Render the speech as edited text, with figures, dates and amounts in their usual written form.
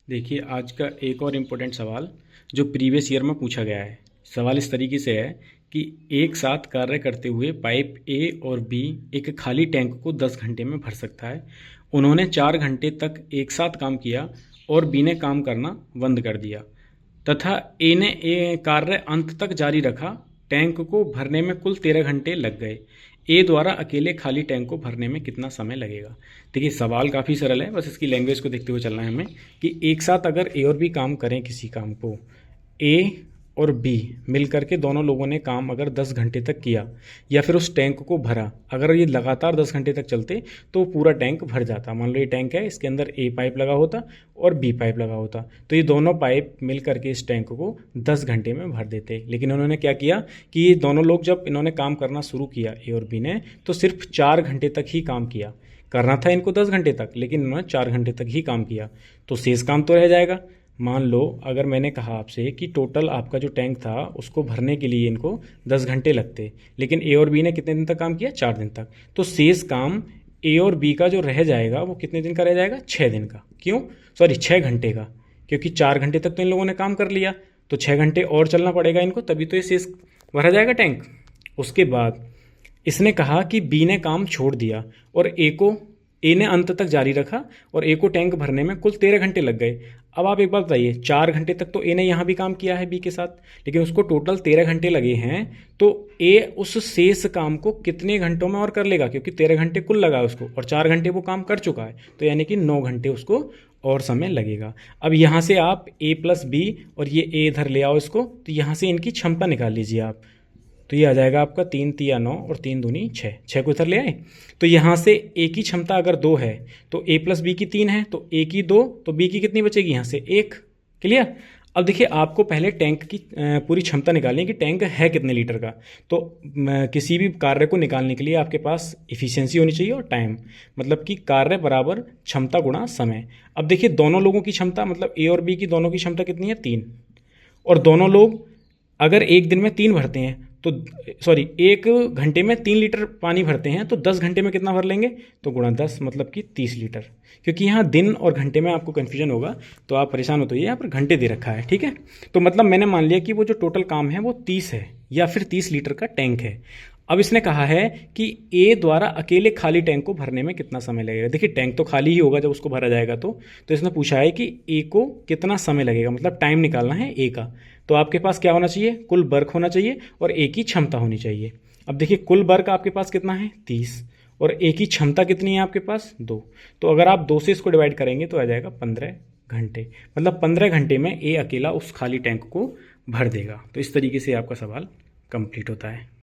देखिए, आज का एक और इम्पोर्टेंट सवाल जो प्रीवियस ईयर में पूछा गया है। सवाल इस तरीके से है कि एक साथ कार्य करते हुए पाइप ए और बी एक खाली टैंक को 10 घंटे में भर सकता है। उन्होंने 4 घंटे तक एक साथ काम किया और बी ने काम करना बंद कर दिया तथा ए ने कार्य अंत तक जारी रखा। टैंक को भरने में कुल 13 घंटे लग गए। ए द्वारा अकेले खाली टैंक को भरने में कितना समय लगेगा। देखिए, सवाल काफ़ी सरल है, बस इसकी लैंग्वेज को देखते हुए चलना है हमें कि एक साथ अगर ए और बी काम करें किसी काम को, ए और बी मिल करके दोनों लोगों ने काम अगर 10 घंटे तक किया या फिर उस टैंक को भरा, अगर ये लगातार 10 घंटे तक चलते तो पूरा टैंक भर जाता। मान लो ये टैंक है, इसके अंदर ए पाइप लगा होता और बी पाइप लगा होता, तो ये दोनों पाइप मिल करके इस टैंक को 10 घंटे में भर देते। लेकिन उन्होंने क्या किया कि ये दोनों लोग जब इन्होंने काम करना शुरू किया ए और बी ने, तो सिर्फ 4 घंटे तक ही काम किया। करना था इनको 10 घंटे तक, लेकिन इन्होंने 4 घंटे तक ही काम किया, तो शेष काम तो रह जाएगा। मान लो अगर मैंने कहा आपसे कि टोटल आपका जो टैंक था उसको भरने के लिए इनको 10 घंटे लगते, लेकिन ए और बी ने कितने दिन तक काम किया, 4 दिन तक, तो शेष काम ए और बी का जो रह जाएगा वो कितने दिन का रह जाएगा, 6 दिन का। क्यों, सॉरी 6 घंटे का, क्योंकि 4 घंटे तक तो इन लोगों ने काम कर लिया, तो 6 घंटे और चलना पड़ेगा इनको, तभी तो ये शेष भरा जाएगा टैंक। उसके बाद इसने कहा कि बी ने काम छोड़ दिया और ए ने अंत तक जारी रखा और ए को टैंक भरने में कुल 13 घंटे लग गए। अब आप एक बात बताइए, 4 घंटे तक तो ए ने यहाँ भी काम किया है बी के साथ, लेकिन उसको टोटल 13 घंटे लगे हैं, तो ए उस शेष काम को कितने घंटों में और कर लेगा, क्योंकि 13 घंटे कुल लगा है उसको और 4 घंटे वो काम कर चुका है, तो यानी कि 9 घंटे उसको और समय लगेगा। अब यहाँ से आप ए प्लस बी और ये ए इधर ले आओ इसको, तो यहाँ से इनकी क्षमता निकाल लीजिए आप, तो ये आ जाएगा आपका 3 तिया 9 और 3 दूनी 6, 6 को इधर ले आए। तो यहाँ से ए की क्षमता अगर 2 है तो ए प्लस बी की 3 है, तो ए की 2, तो बी की कितनी बचेगी, यहाँ से 1। क्लियर। अब देखिए, आपको पहले टैंक की पूरी क्षमता निकालनी है कि टैंक है कितने लीटर का। तो किसी भी कार्य को निकालने के लिए आपके पास इफिशियंसी होनी चाहिए और टाइम, मतलब कि कार्य बराबर क्षमता गुणा समय। अब देखिए, दोनों लोगों की क्षमता, मतलब ए और बी की दोनों की क्षमता कितनी है, 3, और दोनों लोग अगर एक दिन में 3 भरते हैं तो सॉरी 1 घंटे में 3 लीटर पानी भरते हैं, तो 10 घंटे में कितना भर लेंगे, तो गुणा 10 मतलब कि 30 लीटर। क्योंकि यहाँ दिन और घंटे में आपको कन्फ्यूजन होगा तो आप परेशान हो, तो ये यहाँ पर घंटे दे रखा है, ठीक है। तो मतलब मैंने मान लिया कि वो जो टोटल काम है वो 30 है या फिर 30 लीटर का टैंक है। अब इसने कहा है कि ए द्वारा अकेले खाली टैंक को भरने में कितना समय लगेगा। देखिए, टैंक तो खाली ही होगा जब उसको भरा जाएगा, तो इसने पूछा है कि ए को कितना समय लगेगा, मतलब टाइम निकालना है ए का। तो आपके पास क्या होना चाहिए, कुल वर्क होना चाहिए और ए की क्षमता होनी चाहिए। अब देखिए, कुल वर्क आपके पास कितना है, 30, और ए की क्षमता कितनी है आपके पास, 2। तो अगर आप 2 से इसको डिवाइड करेंगे तो आ जाएगा 15 घंटे, मतलब 15 घंटे में ए अकेला उस खाली टैंक को भर देगा। तो इस तरीके से आपका सवाल कंप्लीट होता है।